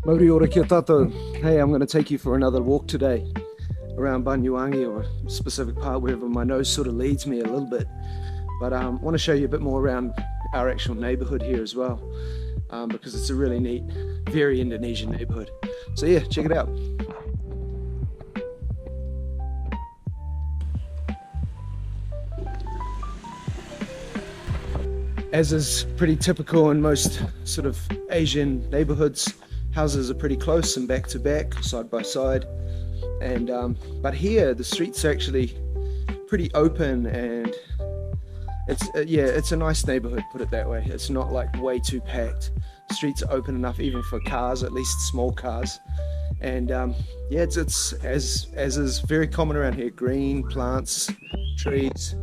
Mauri ora kia tātou. Hey, I'm going to take you for another walk today around Banyuwangi, or a specific part wherever my nose sort of leads me a little bit. But I want to show you a bit more around our actual neighborhood here as well, because it's a really neat, very Indonesian neighborhood. So yeah, check it out. As is pretty typical in most sort of Asian neighborhoods, houses are pretty close and back to back, side by side. And but here the streets are actually pretty open, and it's a nice neighborhood, put it that way. It's not like way too packed. Streets are open enough even for cars, at least small cars. And yeah, it's as is very common around here, green plants, trees.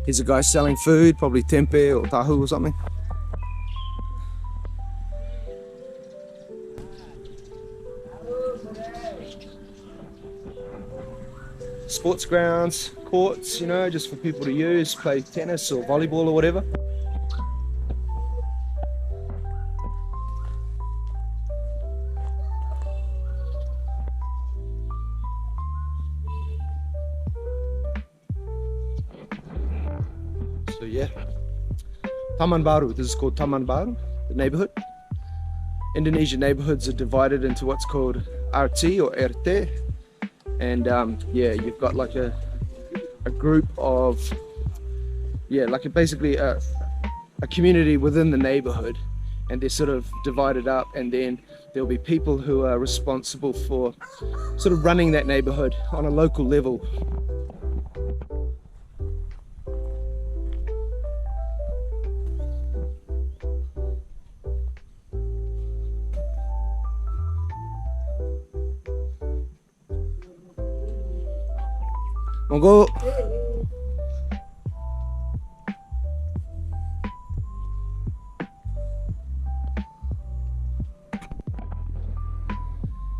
Here's a guy selling food, probably tempeh or tahu or something. Sports grounds, courts, you know, just for people to use, play tennis or volleyball or whatever. So yeah, Tamanbaru, this is called Tamanbaru, the neighborhood. Indonesian neighborhoods are divided into what's called RT or RT, and yeah, you've got like a group of, yeah, like basically a community within the neighborhood, and they're sort of divided up, and then there'll be people who are responsible for sort of running that neighborhood on a local level. Monggo.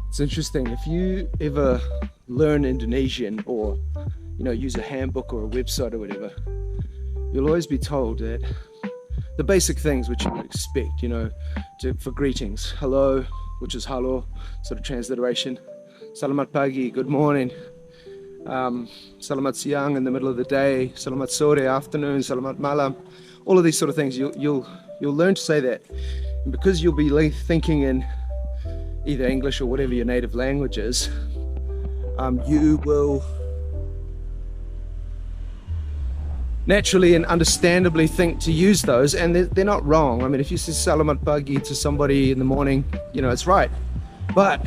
It's interesting, if you ever learn Indonesian, or you know, use a handbook or a website or whatever, you'll always be told that the basic things which you would expect, you know, for greetings, hello, which is halo, sort of transliteration, selamat pagi, good morning, selamat siang, in the middle of the day, selamat sore, afternoon, selamat malam, all of these sort of things, you'll learn to say that. And because you'll be thinking in either English or whatever your native language is, you will naturally and understandably think to use those, and they're not wrong. I mean, if you say selamat pagi to somebody in the morning, you know, it's right. But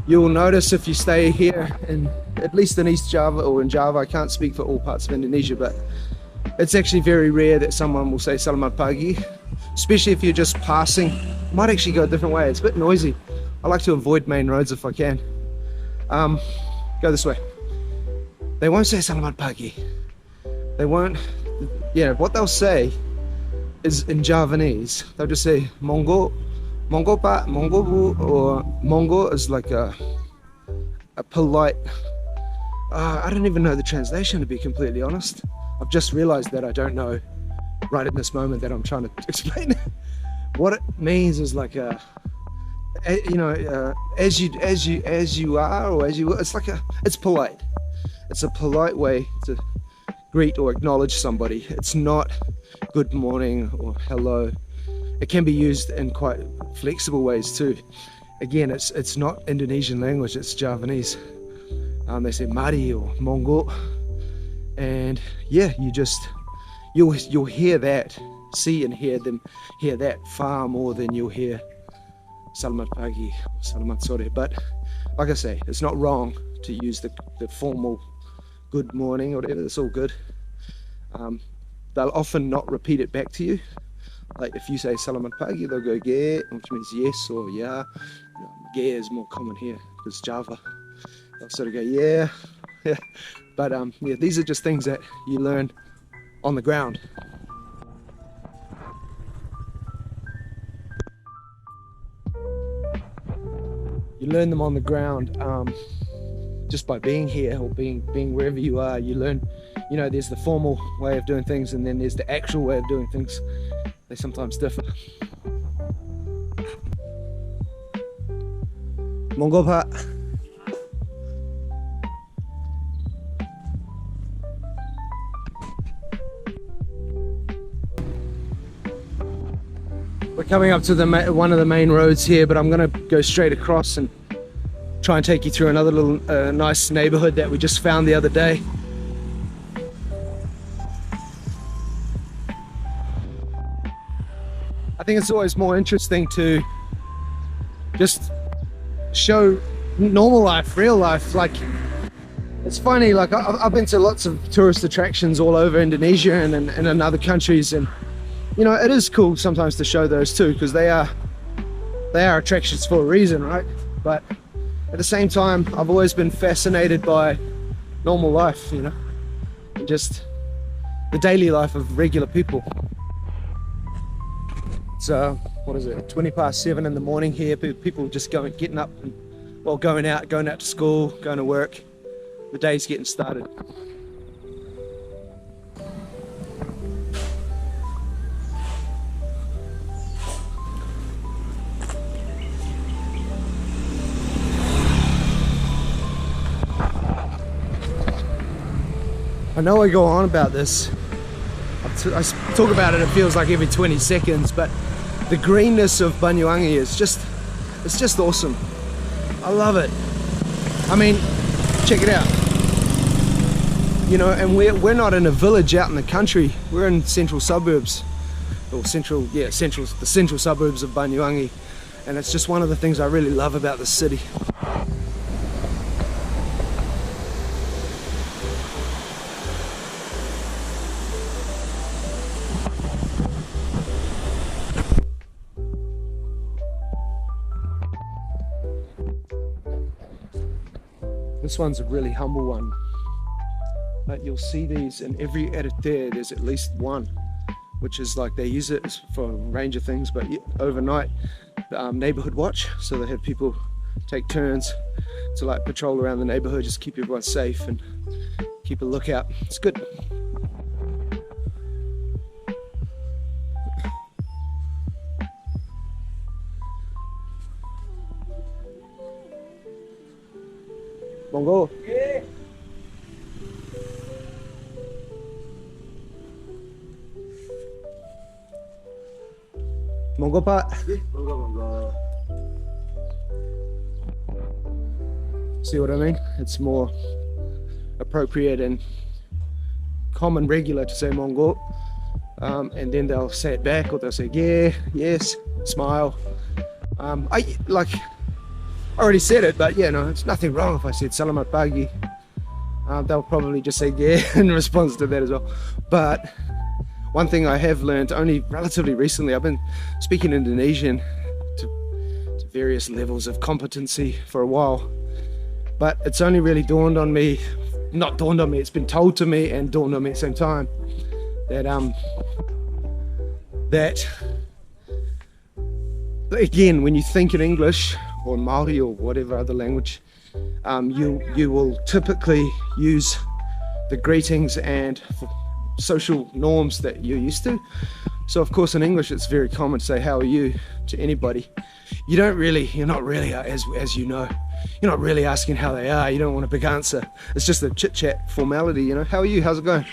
you'll notice if you stay here, at least in East Java or in Java, I can't speak for all parts of Indonesia, but it's actually very rare that someone will say selamat pagi, especially if you're just passing. It might actually go a different way. It's a bit noisy. I like to avoid main roads if I can. Go this way. They won't say selamat pagi. They won't, yeah, what they'll say is in Javanese, they'll just say monggo, monggo pa, monggo bu, or monggo is like a polite, I don't even know the translation, to be completely honest. I've just realized that I don't know right at this moment that I'm trying to explain. What it means is like you know, as you are, or as you, it's polite. It's a polite way to greet or acknowledge somebody. It's not good morning or hello. It can be used in quite flexible ways too. Again, it's not Indonesian language, it's Javanese. They say mari or monggo, and yeah, you'll hear that, see and hear that far more than you'll hear selamat pagi, selamat sore. But like I say, it's not wrong to use the formal good morning or whatever. It's all good. They'll often not repeat it back to you. Like if you say selamat pagi, they'll go ge, which means yes or yeah. Ge is more common here because Java. They'll sort of go yeah. But yeah, these are just things that you learn on the ground. You learn them on the ground, just by being here or being wherever you are. You learn, you know, there's the formal way of doing things, and then there's the actual way of doing things. They sometimes differ. Monggo Pak. We're coming up to one of the main roads here, but I'm gonna go straight across and try and take you through another little nice neighborhood that we just found the other day. I think it's always more interesting to just show normal life, real life. Like, it's funny, like I've been to lots of tourist attractions all over Indonesia and in other countries, and you know, it is cool sometimes to show those too, because they are attractions for a reason, right? But at the same time, I've always been fascinated by normal life, you know, and just the daily life of regular people. So what is it, 7:20 in the morning here? People just getting up and, well, going out to school, going to work. The day's getting started. I know I go on about this. I talk about it, it feels like every 20 seconds, but the greenness of Banyuwangi is it's just awesome. I love it. I mean, check it out. You know, and we're not in a village out in the country. We're in central suburbs, or the central suburbs of Banyuwangi, and it's just one of the things I really love about the city. This one's a really humble one, but you'll see these in every edit there's at least one, which is like they use it for a range of things, but overnight, neighborhood watch. So they have people take turns to like patrol around the neighborhood, just keep everyone safe and keep a lookout. It's good. Monggo. Monggo Pak. Monggo. See what I mean? It's more appropriate and common, regular to say Monggo, and then they'll say it back, or they'll say yeah, yes, smile. I already said it, but yeah, no, it's nothing wrong if I said Selamat Pagi. They'll probably just say yeah in response to that as well. But one thing I have learned only relatively recently, I've been speaking Indonesian to various levels of competency for a while, but it's only really dawned on me, not dawned on me, it's been told to me and dawned on me at the same time, that again, when you think in English or Maori or whatever other language, you will typically use the greetings and social norms that you're used to. So of course in English it's very common to say how are you to anybody. You're not really, as you know, you're not really asking how they are. You don't want a big answer. It's just a chit chat formality, you know, how are you, how's it going,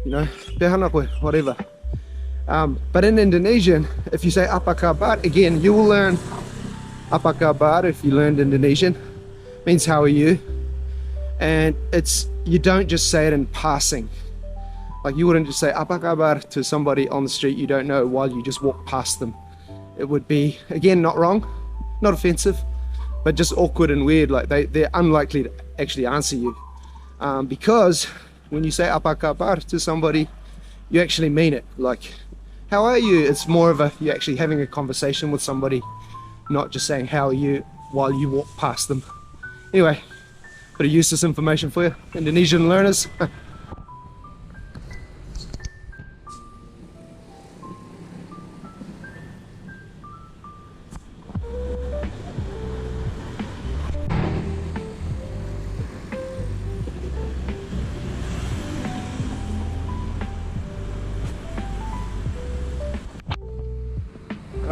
you know, whatever. But in Indonesian, if you say apa kabar, again, you will learn apa kabar if you learned Indonesian, means how are you, and you don't just say it in passing. Like you wouldn't just say apa kabar to somebody on the street you don't know while you just walk past them. It would be, again, not wrong, not offensive, but just awkward and weird. Like they're unlikely to actually answer you, because when you say apa kabar to somebody, you actually mean it. Like, how are you? It's more of you're actually having a conversation with somebody, not just saying how are you while you walk past them. Anyway, bit of useless information for you, Indonesian learners.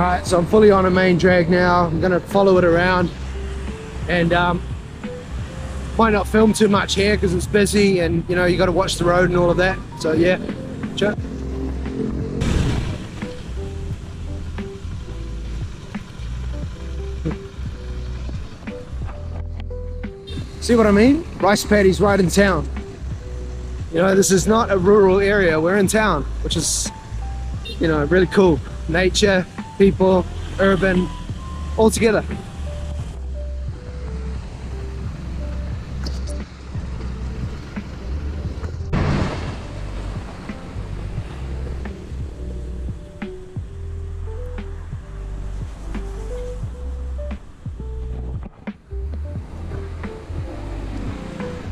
Alright, so I'm fully on a main drag now. I'm gonna follow it around and might not film too much here because it's busy and you know you got to watch the road and all of that. So yeah, sure. See what I mean? Rice paddies right in town. You know, this is not a rural area. We're in town, which is, you know, really cool. Nature, people, urban, all together.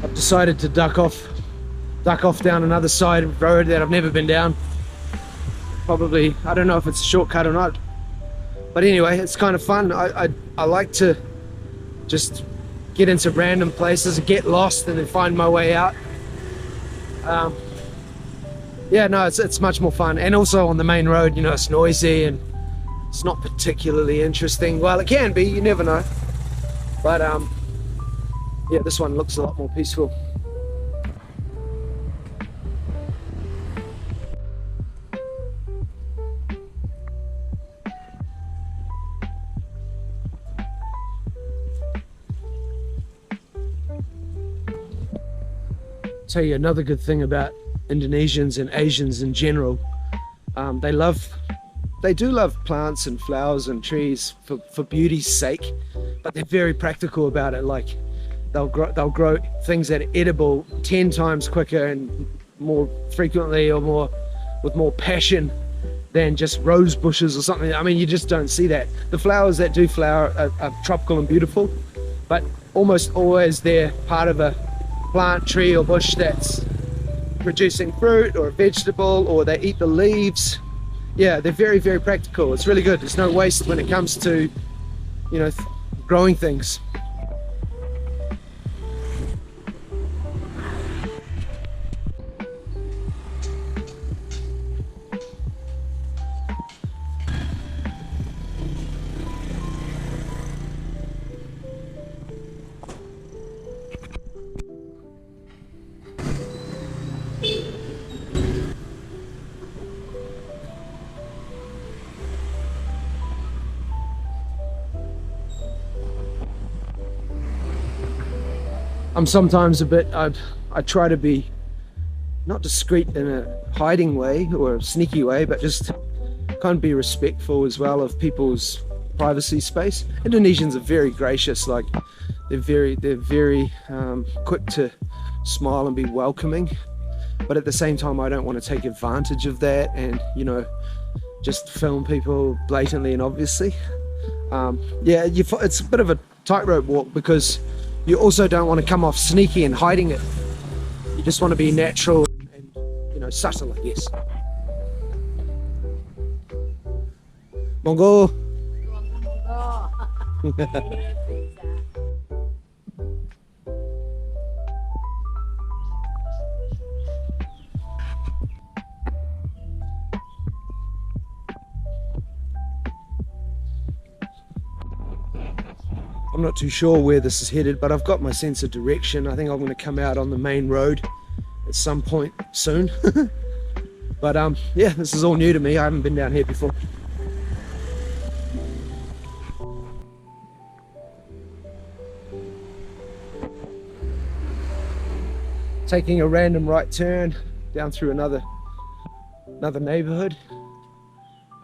I've decided to duck off down another side road that I've never been down. Probably, I don't know if it's a shortcut or not, but anyway, it's kind of fun. I like to just get into random places, get lost, and then find my way out. Yeah, no, it's much more fun. And also on the main road, you know, it's noisy and it's not particularly interesting. Well, it can be, you never know. But yeah, this one looks a lot more peaceful. Tell you another good thing about Indonesians and Asians in general, they do love plants and flowers and trees for beauty's sake, but they're very practical about it. Like they'll grow things that are edible 10 times quicker and more frequently, or with more passion than just rose bushes or something. I mean, you just don't see that. The flowers that do flower are tropical and beautiful, but almost always they're part of a plant, tree or bush that's producing fruit or a vegetable, or they eat the leaves. Yeah, they're very, very practical. It's really good. There's no waste when it comes to, you know, growing things. I'm sometimes a bit, I try to be not discreet in a hiding way or a sneaky way, but just kind of be respectful as well of people's privacy space. Indonesians are very gracious, like they're very quick to smile and be welcoming, but at the same time I don't want to take advantage of that and, you know, just film people blatantly and obviously. Yeah, it's a bit of a tightrope walk because you also don't want to come off sneaky and hiding it. You just want to be natural and, you know, subtle, I guess. Monggo. I'm not too sure where this is headed, but I've got my sense of direction. I think I'm going to come out on the main road at some point soon. But yeah, this is all new to me. I haven't been down here before. Taking a random right turn down through another neighborhood.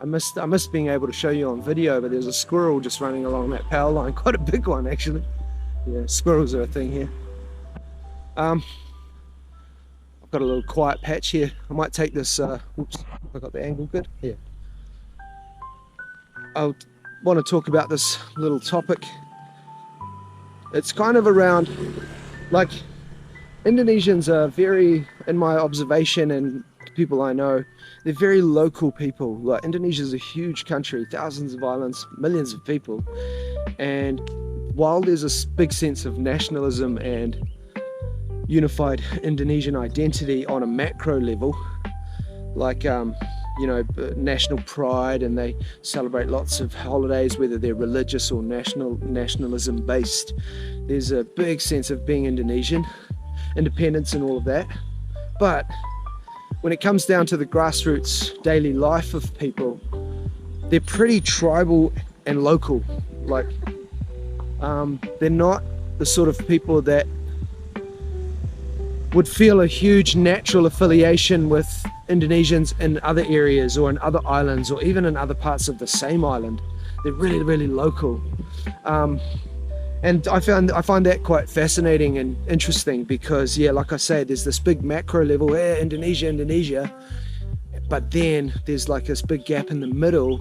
I missed being able to show you on video, but there's a squirrel just running along that power line, quite a big one actually. Yeah, squirrels are a thing here. I've got a little quiet patch here. I might take this, whoops, I got the angle good? Yeah. I want to talk about this little topic. It's kind of around, like, Indonesians are very, in my observation and people I know, they're very local people. Like, Indonesia is a huge country, thousands of islands, millions of people, and while there's a big sense of nationalism and unified Indonesian identity on a macro level, like national pride, and they celebrate lots of holidays, whether they're religious or nationalism based. There's a big sense of being Indonesian, independence and all of that. But when it comes down to the grassroots daily life of people, they're pretty tribal and local. Like, they're not the sort of people that would feel a huge natural affiliation with Indonesians in other areas or in other islands or even in other parts of the same island. They're really, really local. And I find that quite fascinating and interesting because, yeah, like I say, there's this big macro level, Indonesia, but then there's like this big gap in the middle,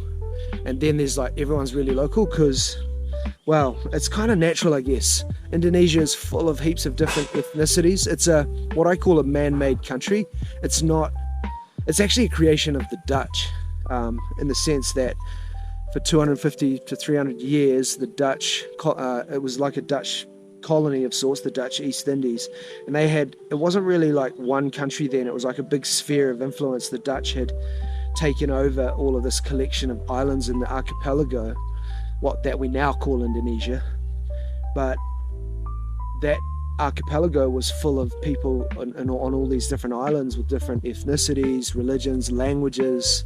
and then there's like everyone's really local because, well, it's kind of natural, I guess. Indonesia is full of heaps of different ethnicities. It's what I call a man-made country. It's actually a creation of the Dutch, in the sense that for 250 to 300 years, the Dutch, it was like a Dutch colony of sorts, the Dutch East Indies, and it wasn't really like one country then, it was like a big sphere of influence. The Dutch had taken over all of this collection of islands in the archipelago, that we now call Indonesia, but that archipelago was full of people on all these different islands with different ethnicities, religions, languages,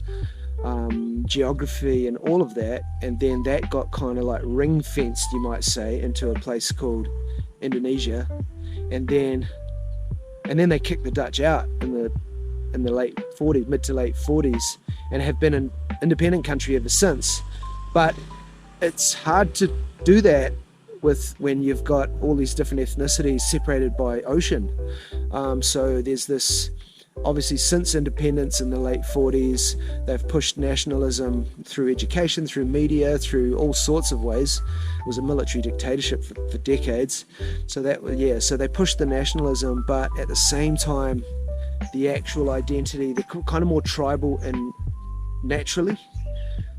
geography and all of that, and then that got kind of like ring fenced, you might say, into a place called Indonesia, and then they kicked the Dutch out in the late 40s, mid to late 40s, and have been an independent country ever since. But it's hard to do that when you've got all these different ethnicities separated by ocean. So there's this, obviously since independence in the late 40s, they've pushed nationalism through education, through media, through all sorts of ways. It was a military dictatorship for decades. So they pushed the nationalism, but at the same time, the actual identity, they're kind of more tribal and naturally.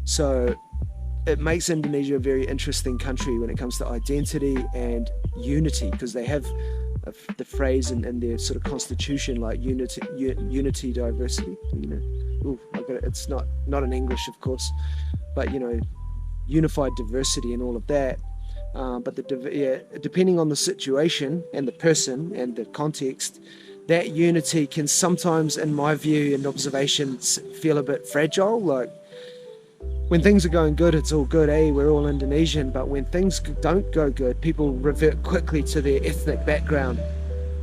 So it makes Indonesia a very interesting country when it comes to identity and unity, because they have the phrase in their sort of constitution, like unity, diversity. It's not in English, of course, but unified diversity and all of that. But depending on the situation and the person and the context, that unity can sometimes, in my view and observations, feel a bit fragile. Like, when things are going good, it's all good, we're all Indonesian. But when things don't go good, people revert quickly to their ethnic background.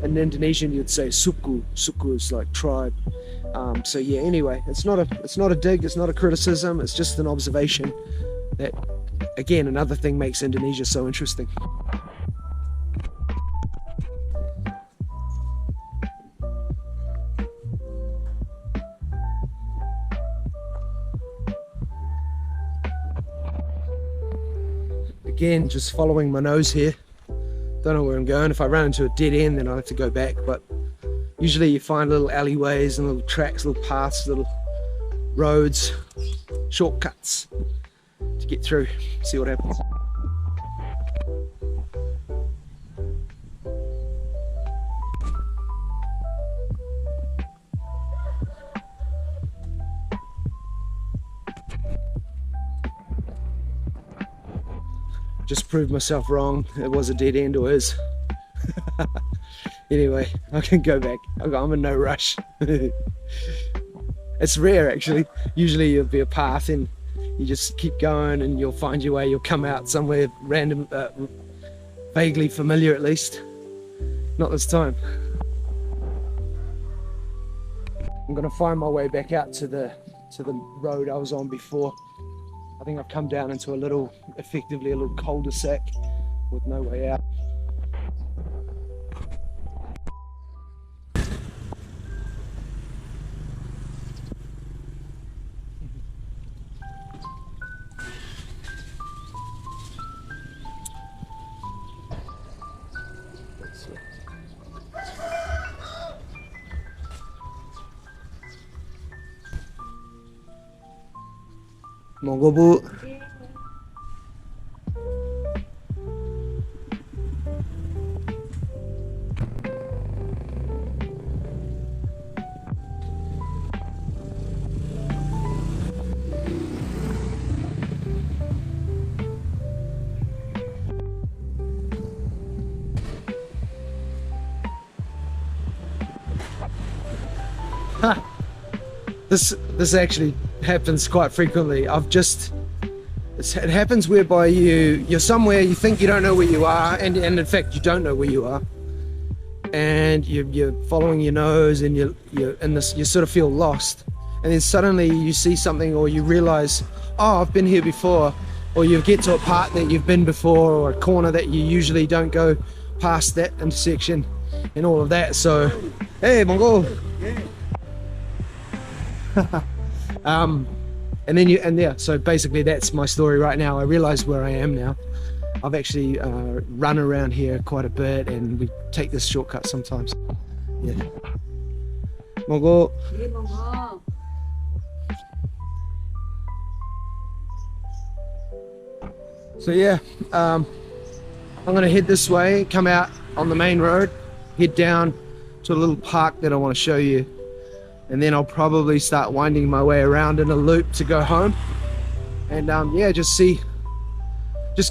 In Indonesian, you'd say suku. Suku is like tribe. So yeah, anyway, it's not a dig, it's not a criticism, it's just an observation that, again, another thing makes Indonesia so interesting. Again, just following my nose here. Don't know where I'm going. If I run into a dead end, then I'll have to go back. But usually you find little alleyways and little tracks, little paths, little roads, shortcuts to get through. See what happens. Just proved myself wrong. It was a dead end, or is. Anyway, I can go back. I'm in no rush. It's rare, actually. Usually there'll be a path and you just keep going and you'll find your way. You'll come out somewhere random, vaguely familiar at least. Not this time. I'm gonna find my way back out to the road I was on before. I think I've come down into effectively a little cul-de-sac with no way out. Monggo Bu. this actually happens quite frequently. It happens whereby you're somewhere, you think you don't know where you are, and in fact you don't know where you are, and you're following your nose, and you're in this, you sort of feel lost, and then suddenly you see something, or you realize, oh, I've been here before, or you get to a part that you've been before, or a corner that you usually don't go past that intersection, and all of that. So, hey, Mongol. And then so basically that's my story right now. I realize where I am now. I've actually run around here quite a bit, and we take this shortcut sometimes. Yeah. Mongol. So yeah, I'm gonna head this way, come out on the main road, head down to a little park that I want to show you, and then I'll probably start winding my way around in a loop to go home, and yeah, just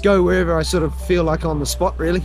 go wherever I sort of feel like on the spot, really.